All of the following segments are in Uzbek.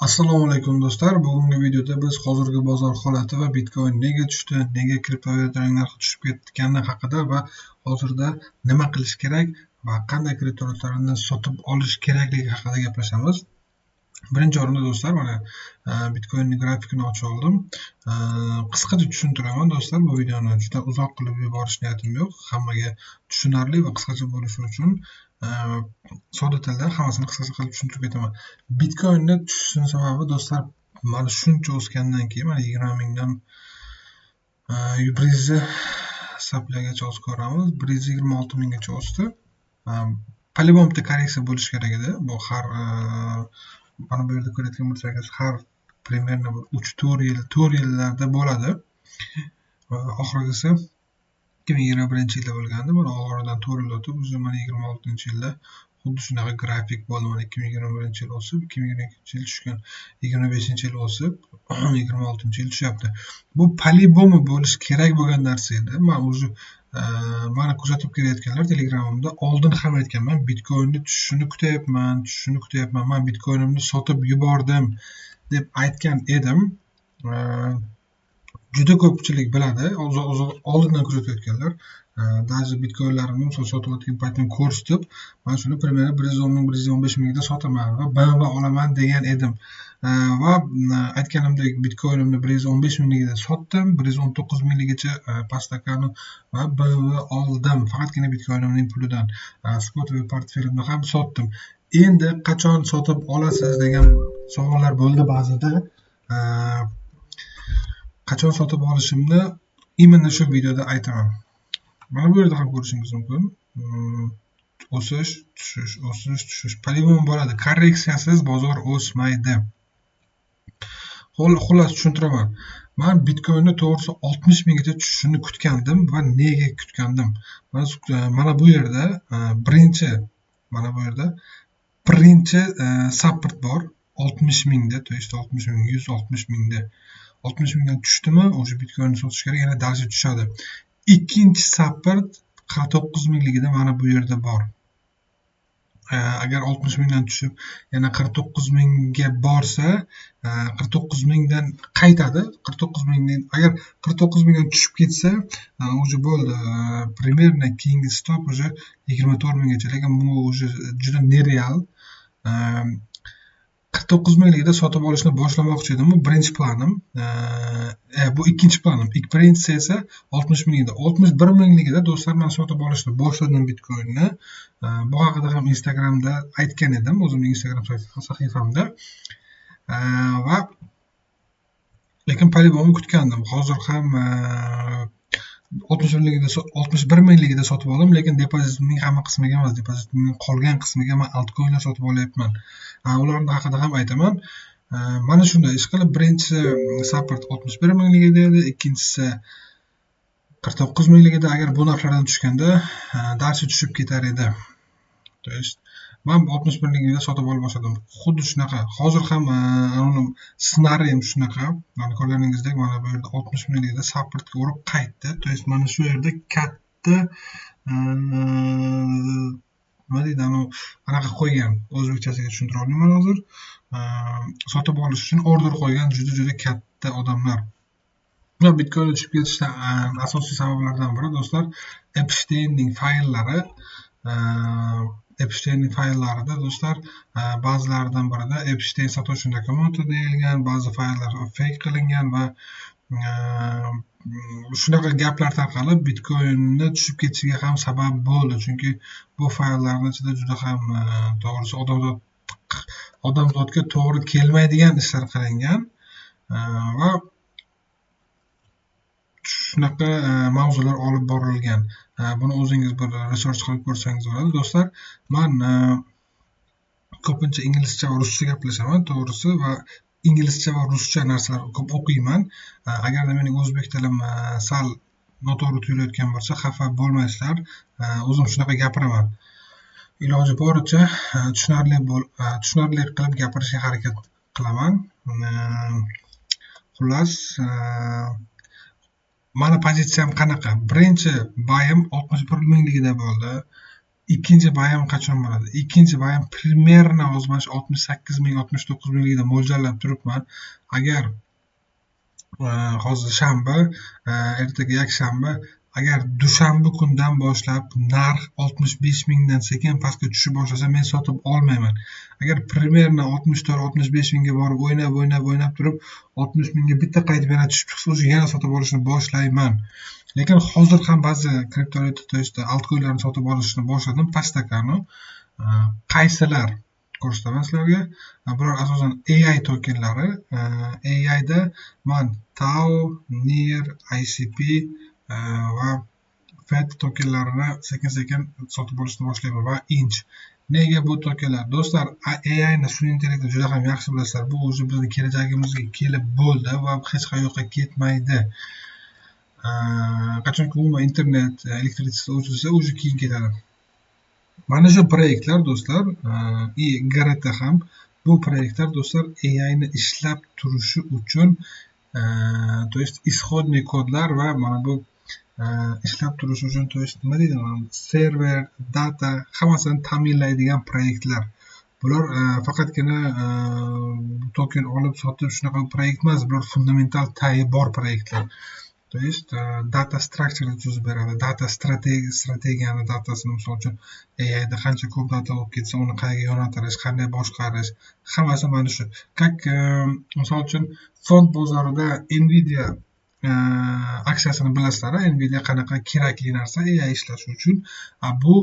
Assalomu alaykum do'stlar. Bugungi videoda biz hozirgi bozor holati va Bitcoin nega tushdi, nega kriptovalyutaning narxi tushib ketgani haqida va hozirda nima qilish kerak va qanday kriptovalyutalarni sotib olish kerakligi haqida gaplashamiz. Birinchi o'rinda do'stlar, mana Bitcoinning grafikini ochib oldim. Qisqacha tushuntiraman do'stlar, bu videoni juda uzoq qilib yuborish niyatim yo'q. Hammaga tushunarli va qisqacha bo'lishi uchun sodda tilda hammasini qisqacha qilib tushuntirib ketaman. Bitcoinni tushishini sababi do'stlar, mana shuncha o'sgandan keyin mana 20 mingdan 100 hisoblagacha o'sib ko'ramiz. 126 minggacha o'sdi. По-любому bitta korreksiya bo'lishi kerak edi. Bu har mana bu yerda ko'rayotgan bo'lsangiz, har примерно 3-4 yillarda bo'ladi. Oxirgisi 2021-yilda bo'lgandi. Mana oradan 4 yil o'tib, o'zi mana 26-yilda xuddi shunaqa grafik bo'ldi. Mana 2021-yil o'sib, 2022-yil tushgan, 25-yil o'sib, 26-yil tushyapti. Bu по-любому bo'lish kerak bo'lgan narsa edi. Men o'zi mana kuzatib kelayotganlar Telegramimda oldin ham aytganman, Bitcoinni tushishini kutyapman. Men Bitcoinimni sotib yubordim deb aytgan edim. Juda ko'pchilik biladi, oldindan kuzatayotganlar. Даже bitcoinlarimni sotayotgan paytim ko'rsatib, men shuni примерно 110 ming, 115 mingda sotaman va BMW olaman degan edim. Va aytganimdek bitcoinimni 115 mingligida sotdim, 119 mingligacha pastakani va BMW oldim. Faqatgina bitcoinimning pulidan spot va portfelimni ham sotdim. Endi qachon sotib olasiz degan savollar bo'ldi ba'zida. Qachon sotib olishimni именно shu videoda aytaman. Mana bu yerda ham ko'rishingiz mumkin. O'sish, tushish. Po-любому bo'ladi. Korreksiyasiz bozor o'smaydi. Xullas tushuntiraman. Men Bitcoinni to'g'risi 60 minggacha tushishini kutgandim va nega kutgandim? Mana bu yerda birinchi support bor 60 mingda, to есть 60 ming, 160 mingda. 60 mingdan tushdimi, o'sha Bitcoinni sotish kerak, yana dalcha tushadi. Ikkinchi support 49 mingligida mana bu yerda bor. Agar 60 mingdan tushib, yana 49 mingga borsa, 49 mingdan qaytadi. 49 mingdan agar 49 mingdan tushib ketsa, o'sha bo'ldi. Примерно keyingi stop o'sha 24 minggacha, lekin bu o'sha juda nereal. 49 mingligida sotib olishni boshlamoqchi edim. Bu birinchi planim. Bu ikkinchi planim. Birinchisi esa 60 mingligida. 61 mingligida do'stlar, men sotib olishni boshladim Bitcoinni. Bu haqida ham Instagramda aytgan edim, o'zimning Instagram sahifamda. Va lekin po-любому kutgandim. Hozir ham 61 mingligida sotib oldim, lekin depozitimning hamma qismiga emas, depozitimning qolgan qismiga men altcoinlar sotib olyapman. Ularning haqida ham aytaman. Mana shunday ish qilib, birinchi support 61 mingligida edi, ikkinchisi 49 mingligida. Agar bu narxlardan tushganda darcha tushib ketar edi. To есть men 61 mingligida sotib olib boshladim. Xuddi shunaqa. Hozir ham ssenariyim shunaqa. Mana ko'rganingizdek, mana bu yerda 60 mingligida supportga urib qaytdi. To есть mana shu yerda katta nima deydi, anaqa qo'ygan. O'zbekchasiga tushuntira olmayman hozir. Sotib olish uchun order qo'ygan juda katta odamlar. Bu Bitcoin tushib ketishdan asosiy sabablardan biri do'stlar, Epsteinning fayllarida do'stlar, ba'zilaridan birida Epstein Satoshi Nakamoto deyilgan, ba'zi fayllar fake qilingan va shunaqa gaplar tarqalib Bitcoinni tushib ketishiga ham sabab bo'ldi. Chunki bu fayllarning ichida juda ham to'g'risi odamzodga to'g'ri kelmaydigan ishlar qilingan va shunaqa mavzular olib borilgan. Buni o'zingiz bir research qilib ko'rsangiz bo'ladi do'stlar. Men ko'pincha inglizcha va ruscha gaplashaman to'g'risi va inglizcha va ruscha narsalar ko'p o'qiyman. Agarda mening o'zbek tilim sal noto'g'ri tuyulayotgan bo'lsa, xafa bo'lmaysizlar. O'zim shunaqa gapiraman. Iloji boricha tushunarli qilib gapirishga harakat qilaman. Xullas, mana pozitsiyam qanaqa? Birinchi bayim 61 mingligida bo'ldi. ikkinchi bayam qachon bo'ladi? Ikkinchi bayam примерно hozir mana shu 68 ming 69 minglikda mo'ljallab turibman. Agar hozir shanba, ertaga yakshanba, agar dushanba kundan boshlab narx 65 mingdan sekin pastga tusha boshlasa, men sotib olmayman. Agar примерно 64-65 mingga borib o'ynab turib 60 mingga bitta qaytib yana tushib chiqsa, o'sha yana sotib olishni boshlayman. Lekin hozir ham ba'zi kriptovalyuta, to есть altcoinlarni sotib olishni boshladim pastakani. Qaysilar ko'rsataman sizlarga. Bular asosan AI tokenlari. AI da men TAO, NIR, ICP va FET tokenlarini sekin-sekin sotib olishni boshlayman va Inch. Nega bu tokenlar? Do'stlar, AI ni sun'iy intellektni juda ham yaxshi bilasizlar. Bu o'zi bizning kelajagimizga kelib bo'ldi va hech qayoqqa ketmaydi. Qachonki umuman internet, elektritsikasi o'chirsa, o'zi keyin ketadi. Mana shu proyektlar do'stlar, GRT ham bu proyektlar do'stlar AI ni ishlab turishi uchun, to есть исходный kodlar va mana bu ishlab turishi uchun, to есть nima deydi, server, data hammasini ta'minlaydigan proyektlar. Bular faqatgina token olib sotib shunaqa proyekt emas, bular fundamental tagi bor proyektlar. To есть data structure tuzib beradi, data strategiyani, datasini misol uchun AI da qancha ko'p data olib ketsa, uni qayerga yo'naltirish, qanday boshqarish, hammasi mana shu. Misol uchun fond bozorida Nvidia aksiyasini bilasizlar, Nvidia qanaqa kerakli narsa AI ishlash uchun, bu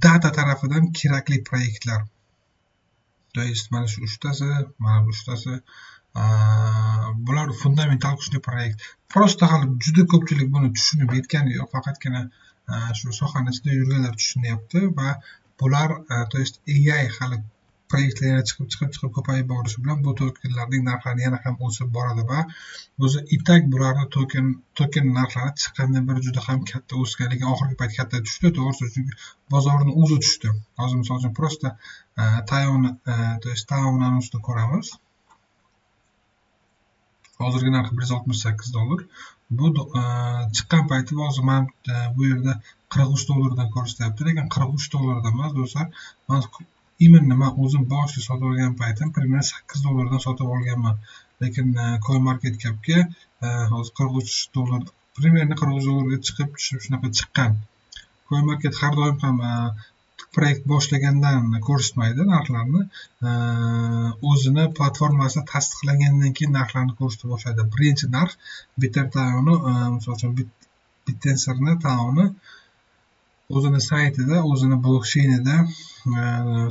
data tarafidan kerakli proyektlar. To есть mana shu uchtasi, mana bu uchtasi bular fundamental kuchli proyekt. Prosta hali juda ko'pchilik buni tushunib yetgani yo'q, faqatgina shu sohaning ichida yurganlar tushunyapti va bular, to есть AI hali proyektlar yana chiqib ko'payib borishi bilan bu tokenlarning narxlari yana ham o'sib boradi va o'zi itak bularni token narxlari chiqqandan beri juda ham katta o'sgan, lekin oxirgi payt katta tushdi, to'g'risi, chunki bozorning o'zi tushdi. Hozir misol uchun prosta TAOni, to есть TAOni anonsini ko'ramiz. Hozirgi narxi $168. Bu chiqqan payti hozir men bu yerda $43 ko'rsatyapti, lekin $43 emas do'stlar. Men imенно men o'zim boshida sotib olgan paytim примерно $8 sotib olganman. Lekin CoinMarketCap'ga hozir $43, примерно $43 ga chiqib tushib shunaqa chiqqan. CoinMarket har doim ham proyekt boshlagandan ko'rsatmaydi narxlarni. O'zini platformasida tasdiqlangandan keyin narxlarni ko'rsata boshlaydi. Birinchi narx Bitter TAOni, misol uchun Bittenserni TAOni o'zini saytida, o'zini blockchainida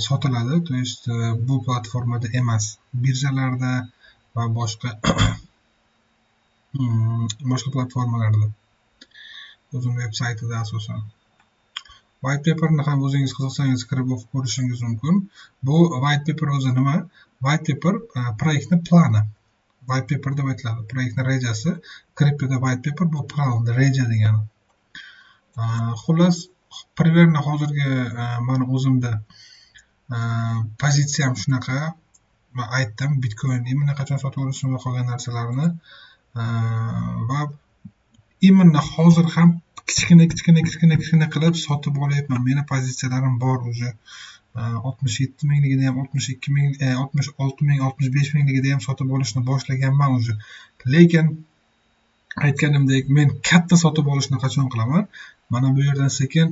sotiladi. To есть bu platformada emas, birjalarda va boshqa platformalarda. O'zining veb-saytida asosan. White paperni ham o'zingiz qiziqsangiz kirib o'qib ko'rishingiz mumkin. Bu white paper o'zi nima? White paper proyektning plani. White paper deb aytiladi. Proyektning rejasi. Kriptoda white paper bu plan, reja degani. Xullas, примерно hozirgi meni o'zimda pozitsiyam shunaqa. Men aytdim, Bitcoinni imенно qachon sotib olishim va qolgan narsalarni va imенно hozir ham kichkina qilib sotib olyapman. Meni pozitsiyalarim bor o'zi. 67 mingligida ham, 62 ming, 66 ming, 65 mingligida ham sotib olishni boshlaganman o'zi. Lekin aytganimdek, men katta sotib olishni qachon qilaman? Mana bu yerdan sekin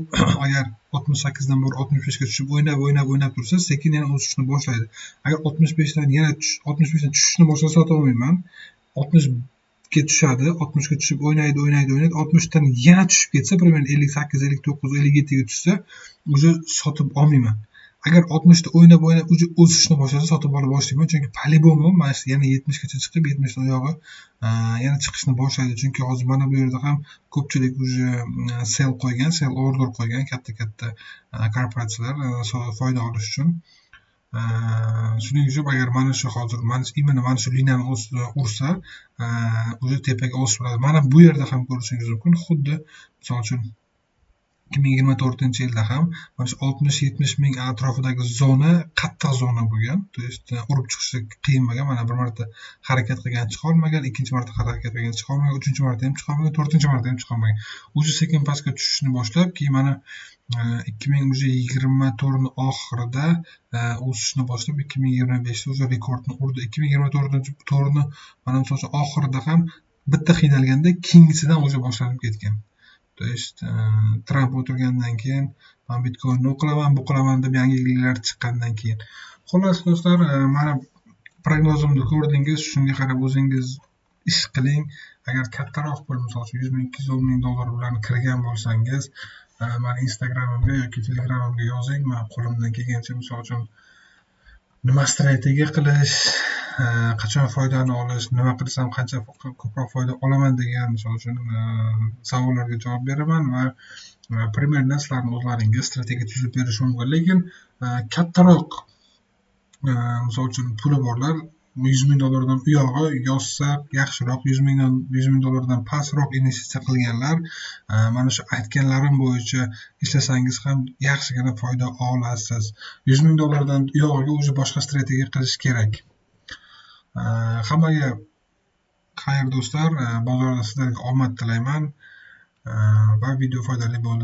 agar 68 dan borib 65 ga tushib o'ynab tursa, sekin yana o'sishni boshlaydi. Agar 65 dan yana 65 dan tushishni boshlasa sotib olmayman. 60 ga tushadi, 60 ga tushib o'ynaydi, 60 dan yana tushib ketsa, примерно 58, 59, 57 ga tushsa, o'zi sotib olmayman. Agar 60 da o'ynab o'sishni boshlasa sotib ola boshlayman, chunki по-любому mana yana 70 gacha chiqib, 70 dan oyog'i yana chiqishni boshlaydi. Chunki hozir mana bu yerda ham ko'pchilik o'zi sell order qo'ygan katta korporatsiyalar foyda olish uchun. Shuning uchun agar mana shu hozir mana shu liniyani ursa, o'zi tepaga o'sib boradi. Mana bu yerda ham ko'rishingiz mumkin. Xuddi misol uchun 2024-yilda ham mana shu 60-70 ming atrofidagi zona qattiq zona bo'lgan. То есть urib chiqishi qiyin bo'lgan. Mana bir marta harakat qilgan chiqa olmagan, ikkinchi marta harakat qilgan chiqa olmagan, uchinchi marta ham chiqa olmagan, to'rtinchi marta ham chiqa olmagan. O'zi sekin pastga tushishni boshlab, keyin mana 2024 oxirida o'sishni boshlab 2025da o'zi rekordni urdi. 2024-ni mana misol uchun oxirida ham bitta qiynalganda keyingisidan o'zi boshlanib ketgan. То есть Tramp o'tirgandan keyin men Bitcoinni o'qilaman, bu qilaman deb yangiliklar chiqqandan keyin. Xullas do'stlar, mana prognozimni ko'rdingiz, shunga qarab o'zingiz ish qiling. Agar kattaroq pul, misol uchun 100 ming, 210 ming dollar bilan kirgan bo'lsangiz, meni Instagramimga yoki Telegramimga yozing. Men qo'limdan kelgancha misol uchun nima strategiya qilish, qachon foydani olish, nima qilsam qancha ko'proq foyda olaman degan misol uchun savollarga javob beraman va primerdan sizlarning o'zlaringiz strategiya tuzib berish mumkin. Lekin kattaroq misol uchun puli borlar 100 ming dollardan u yog'i yozsa yaxshiroq, 100 ming dollardan pastroq investitsiya qilganlar mana shu aytganlarim bo'yicha ishlasangiz ham yaxshigina foyda olasiz. 100 ming dollardan u yog'iga o'zi boshqa strategiya qilish kerak. Hammaga xayr do'stlar, bozorda sizlarga omad tilayman va video foydali bo'ldi